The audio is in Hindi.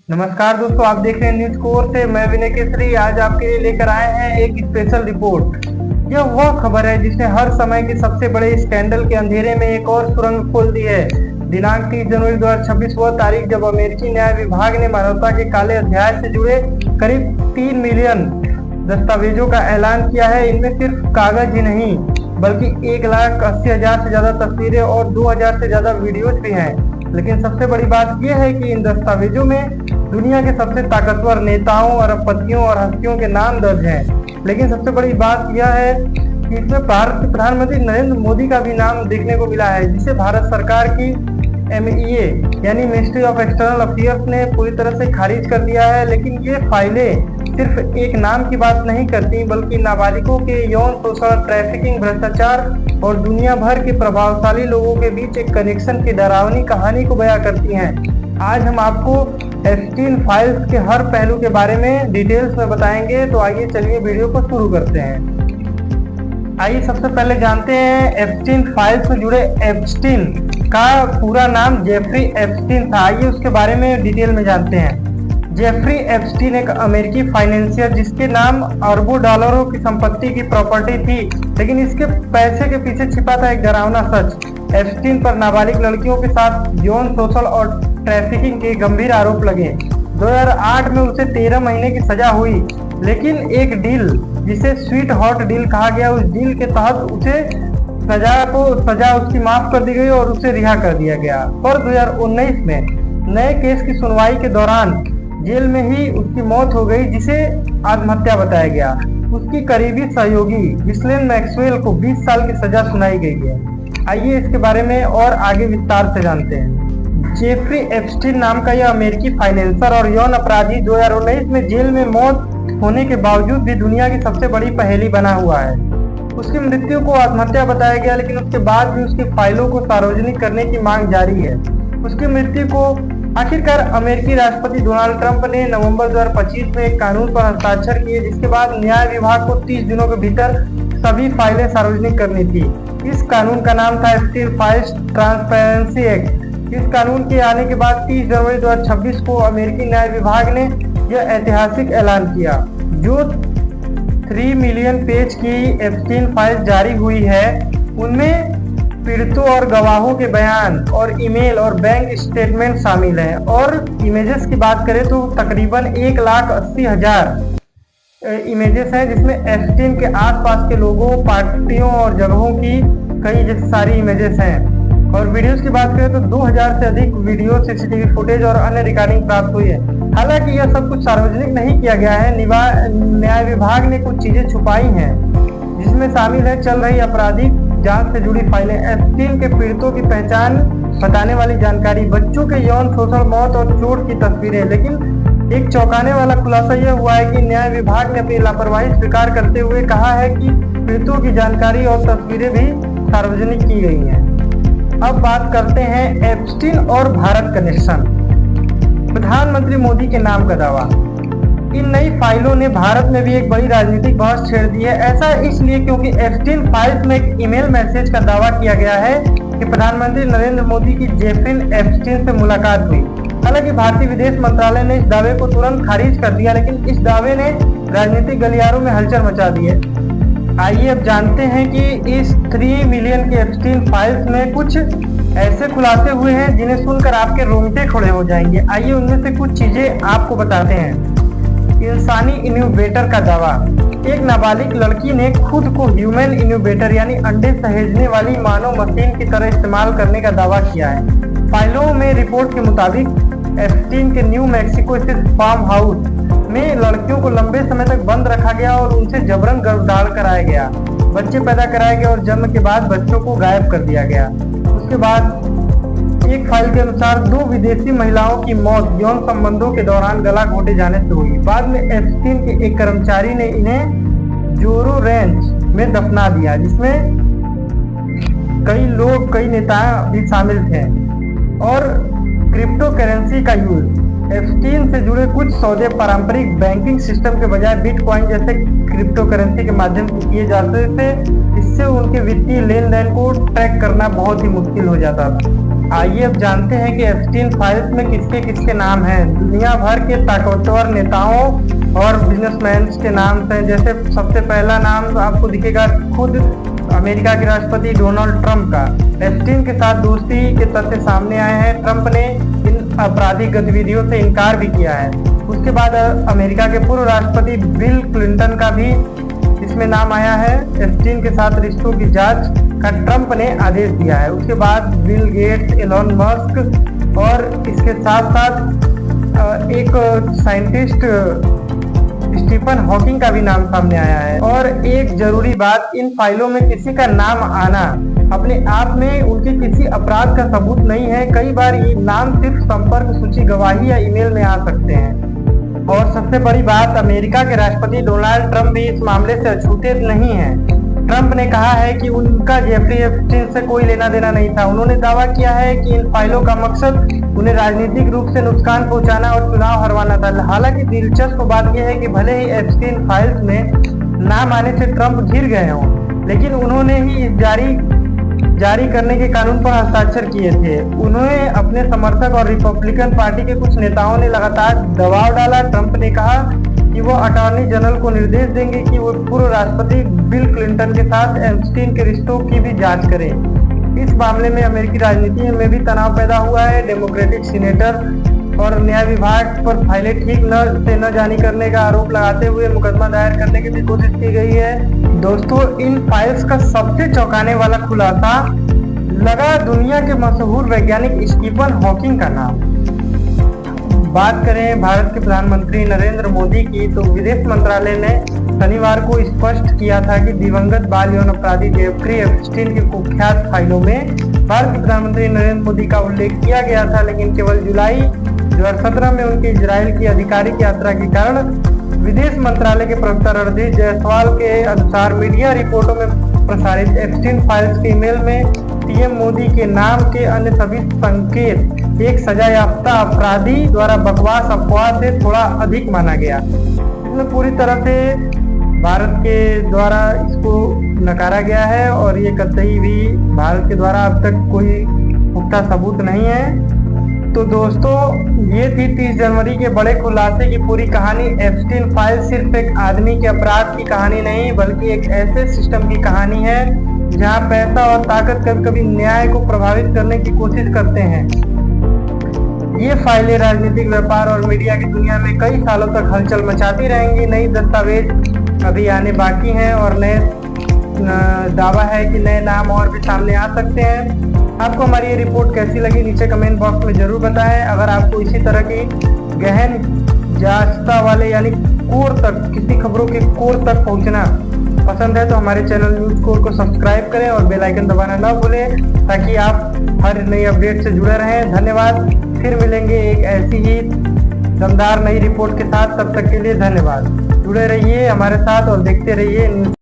नमस्कार दोस्तों, आप देख रहे हैं न्यूज कोर से। मैं विनय केसरी आज आपके लिए लेकर आए हैं एक स्पेशल रिपोर्ट। यह वह खबर है जिसने हर समय के सबसे बड़े स्कैंडल के अंधेरे में एक और सुरंग खोल दी है। दिनांक 30 जनवरी 2026 वह तारीख जब अमेरिकी न्याय विभाग ने मानवता के काले अध्याय से जुड़े करीब 3 मिलियन दस्तावेजों का ऐलान किया है। इनमें सिर्फ कागज ही नहीं बल्कि 1,80,000 से ज्यादा तस्वीरें और 2,000 से ज्यादा वीडियोज भी हैं। लेकिन सबसे बड़ी बात यह है कि इन दस्तावेजों में दुनिया के सबसे ताकतवर नेताओं, अरबपतियों और हस्तियों के नाम दर्ज हैं। लेकिन सबसे बड़ी बात यह है कि इसमें भारत के प्रधानमंत्री नरेंद्र मोदी का भी नाम देखने को मिला है, जिसे भारत सरकार की MEA यानी मिनिस्ट्री ऑफ एक्सटर्नल अफेयर्स ने पूरी तरह से खारिज कर दिया है। लेकिन ये फाइलें सिर्फ एक नाम की बात नहीं करती बल्कि नाबालिगों के यौन शोषण, ट्रैफिकिंग, भ्रष्टाचार और दुनिया भर के प्रभावशाली लोगों के बीच एक कनेक्शन की डरावनी कहानी को बयां करती हैं। आज हम आपको एप्स्टीन फाइल्स के हर पहलू के बारे में डिटेल्स में बताएंगे। तो आइए चलिए वीडियो को शुरू करते हैं। आइए सबसे पहले जानते हैं एप्स्टीन फाइल्स से जुड़े एप्स्टीन का पूरा नाम जेफरी एप्स्टीन था। आइए उसके बारे में डिटेल में जानते हैं। जेफरी एप्स्टीन एक अमेरिकी फाइनेंशियर जिसके नाम अरबों डॉलरों की संपत्ति की प्रॉपर्टी थी, लेकिन इसके पैसे के पीछे छिपा था एक डरावना सच। एप्स्टीन पर नाबालिग लड़कियों के साथ यौन शोषण और ट्रैफिकिंग के गंभीर आरोप लगे। 2008 में उसे 13 महीने की सजा हुई, लेकिन एक डील जिसे स्वीट हॉट डील कहा गया, उस डील के तहत उसे सजा उसकी माफ कर दी गई और उसे रिहा कर दिया गया। पर 2019 में नए केस की सुनवाई के दौरान जेल में ही उसकी मौत हो गई, जिसे आत्महत्या बताया गया। उसकी करीबी सहयोगी गिस्लेन मैक्सवेल को 20 साल की सजा सुनाई गई है। आइए इसके बारे में और आगे विस्तार से जानते हैं। जेफरी एप्स्टीन नाम का यह अमेरिकी फाइनेंसर और यौन अपराधी 2019 में जेल में मौत होने के बावजूद भी दुनिया की सबसे बड़ी पहेली बना हुआ है। उसकी मृत्यु को आत्महत्या बताया गया, लेकिन उसके बाद भी उसकी फाइलों को सार्वजनिक करने की मांग जारी है। उसकी मृत्यु को आखिरकार अमेरिकी राष्ट्रपति डोनाल्ड ट्रंप ने नवंबर 2025 में एक कानून पर हस्ताक्षर किए, जिसके बाद न्याय विभाग को 30 दिनों के भीतर सभी फाइलें सार्वजनिक करनी थी। इस कानून का नाम था एप्स्टीन फाइल्स ट्रांसपेरेंसी एक्ट। इस कानून के आने के बाद 30 जनवरी 2026 को अमेरिकी न्याय विभाग ने यह ऐतिहासिक ऐलान किया। जो 3 मिलियन पेज की एप्स्टीन फाइल्स जारी हुई है, उनमें पीड़ितों और गवाहों के बयान और ईमेल और बैंक स्टेटमेंट शामिल हैं। और इमेजेस की बात करें तो तकरीबन 1,80,000 इमेजेस हैं, जिसमें एप्स्टीन के आसपास के लोगों, पार्टियों और जगहों की कई सारी इमेजेस हैं। और वीडियोस की बात करें तो 2,000 से अधिक वीडियो, CCTV फुटेज और अन्य रिकॉर्डिंग प्राप्त हुई है। हालांकि यह सब कुछ सार्वजनिक नहीं किया गया है। न्याय विभाग ने कुछ चीजें छुपाई हैं, जिसमें शामिल है चल रही आपराधिक जांच से जुड़ी फाइलें, एप्स्टीन के पीड़ितों की पहचान बताने वाली जानकारी, बच्चों के यौन शोषण, मौत और चोट की तस्वीरें। लेकिन एक चौंकाने वाला खुलासा यह हुआ है कि न्याय विभाग ने अपनी लापरवाही स्वीकार करते हुए कहा है कि पीड़ितों की जानकारी और तस्वीरें भी सार्वजनिक की गई हैं। अब बात करते हैं एप्स्टीन और भारत कनेक्शन। प्रधानमंत्री मोदी के नाम का दावा। इन नई फाइलों ने भारत में भी एक बड़ी राजनीतिक बहस छेड़ दी है। ऐसा इसलिए क्योंकि एप्स्टीन फाइल्स में एक ईमेल मैसेज का दावा किया गया है कि प्रधानमंत्री नरेंद्र मोदी की जेफरी एप्स्टीन से मुलाकात हुई। हालांकि भारतीय विदेश मंत्रालय ने इस दावे को तुरंत खारिज कर दिया, लेकिन इस दावे ने राजनीतिक गलियारों में हलचल मचा दी है। आइए अब जानते हैं कि इस 3 मिलियन के एप्स्टीन फाइल्स में कुछ ऐसे खुलासे हुए हैं जिन्हें सुनकर आपके रोंगटे खड़े हो जाएंगे। आइए उनमें से कुछ चीजें आपको बताते हैं। इंसानी इन्क्यूबेटर का दावा। एक नाबालिग लड़की ने खुद को ह्यूमन इन्क्यूबेटर यानी अंडे सहेजने वाली मानव मशीन की तरह इस्तेमाल करने का दावा किया है। फाइलों में रिपोर्ट के मुताबिक एप्स्टीन के न्यू मैक्सिको स्थित फार्म हाउस में लड़कियों को लंबे समय तक बंद रखा गया और उनसे जबरन गर्भधारण कराया गया, बच्चे पैदा कराए गए और जन्म के बाद बच्चों को गायब कर दिया गया। उसके बाद एक फाइल के अनुसार 2 विदेशी महिलाओं की मौत यौन संबंधों के दौरान गला घोटे जाने से हुई। बाद में एप्स्टीन के एक कर्मचारी ने इन्हें जोरो रेंच में दफना दिया, जिसमें कई नेता भी शामिल थे। और क्रिप्टो करेंसी का यूज। एप्स्टीन से जुड़े कुछ सौदे पारंपरिक बैंकिंग सिस्टम के बजाय बिटकॉइन जैसे क्रिप्टो करेंसी के माध्यम से किए जाते थे। इससे उनके वित्तीय लेन देन को ट्रैक करना बहुत ही मुश्किल हो जाता था। आइए अब जानते हैं कि एप्स्टीन फाइल्स में किसके किसके नाम हैं। दुनिया भर के ताकतवर नेताओं और बिजनेसमैन के नाम हैं। जैसे सबसे पहला नाम आपको दिखेगा खुद अमेरिका के राष्ट्रपति डोनाल्ड ट्रंप का। एप्स्टीन के साथ दोस्ती के तथ्य सामने आए हैं। ट्रंप ने इन आपराधिक गतिविधियों से इनकार भी किया है। उसके बाद अमेरिका के पूर्व राष्ट्रपति बिल क्लिंटन का भी इसमें नाम आया है। एप्स्टीन के साथ रिश्तों की जांच का ट्रंप ने आदेश दिया है। उसके बाद बिल गेट्स, एलोन मस्क और इसके साथ साथ एक साइंटिस्ट स्टीफन हॉकिंग का भी नाम सामने आया है। और एक जरूरी बात, इन फाइलों में किसी का नाम आना अपने आप में उनके किसी अपराध का सबूत नहीं है। कई बार ये नाम सिर्फ संपर्क सूची, गवाही या ईमेल में आ सकते हैं। और सबसे बड़ी बात, अमेरिका के राष्ट्रपति डोनाल्ड ट्रंप भी इस मामले से अछूते नहीं हैं। ट्रंप ने कहा है कि उनका जेफरी एप्स्टीन से कोई लेना देना नहीं था। उन्होंने दावा किया है कि इन फाइलों का मकसद उन्हें राजनीतिक रूप से नुकसान पहुंचाना और चुनाव हरवाना था। हालांकि दिलचस्प बात यह है कि भले ही एप्स्टीन फाइल्स में नाम आने से ट्रंप घिर गए हों, लेकिन उन्होंने ही जारी करने के कानून पर हस्ताक्षर किए थे। उन्हें अपने समर्थक और रिपब्लिकन पार्टी के कुछ नेताओं ने लगातार दबाव डाला। ट्रंप ने कहा कि वो अटॉर्नी जनरल को निर्देश देंगे कि वो पूर्व राष्ट्रपति बिल क्लिंटन के साथ एप्स्टीन के रिश्तों की भी जांच करें। इस मामले में अमेरिकी राजनीति में भी तनाव पैदा हुआ है। डेमोक्रेटिक सीनेटर और न्याय विभाग पर फाइलें ठीक न जारी करने का आरोप लगाते हुए मुकदमा दायर करने की भी कोशिश की गई है। दोस्तों, इन फाइल्स का सबसे चौंकाने वाला खुलासा लगा दुनिया के मशहूर वैज्ञानिक स्टीफन हॉकिंग का नाम। बात करें भारत के प्रधानमंत्री नरेंद्र मोदी की, तो विदेश मंत्रालय ने शनिवार को स्पष्ट किया था कि दिवंगत बाल यौन अपराधी जेफरी एप्स्टीन की कुख्यात फाइलों में भारत के प्रधानमंत्री नरेंद्र मोदी का उल्लेख किया गया था, लेकिन केवल जुलाई 2017 में उनकी इजराइल की आधिकारिक यात्रा के कारण। विदेश मंत्रालय के प्रवक्ता रणधीर जायसवाल के अनुसार मीडिया रिपोर्टों में प्रसारित एप्स्टीन फाइल्स के ईमेल में पीएम मोदी के नाम के अन्य सभी संकेत एक सजायाफ्ता अपराधी द्वारा बकवास अफवाह से थोड़ा अधिक माना गया। इसमें पूरी तरह से भारत के द्वारा इसको नकारा गया है और ये कतई भी भारत के द्वारा अब तक कोई पुख्ता सबूत नहीं है। तो दोस्तों, ये थी 30 जनवरी के बड़े खुलासे की पूरी कहानी। एप्स्टीन फाइल सिर्फ एक आदमी के अपराध की कहानी नहीं, बल्कि एक ऐसे सिस्टम की कहानी है जहां पैसा और ताकत कभी कभी न्याय को प्रभावित करने की कोशिश करते हैं। ये फाइलें राजनीतिक, व्यापार और मीडिया की दुनिया में कई सालों तक हलचल मचाती रहेंगी। नई दस्तावेज अभी आने बाकी हैं और नए दावा है कि नए नाम और भी सामने आ सकते हैं। आपको हमारी ये रिपोर्ट कैसी लगी नीचे कमेंट बॉक्स में जरूर बताएं। अगर आपको इसी तरह की गहन जांचता वाले यानी कोर तक, किसी खबरों के कोर तक पहुंचना पसंद है तो हमारे चैनल न्यूज़ कोर को सब्सक्राइब करें और बेल आइकन दबाना ना भूलें, ताकि आप हर नई अपडेट से जुड़े रहें। धन्यवाद। फिर मिलेंगे एक ऐसी ही दमदार नई रिपोर्ट के साथ। तब तक के लिए धन्यवाद। जुड़े रहिए हमारे साथ और देखते रहिए न्यूज़।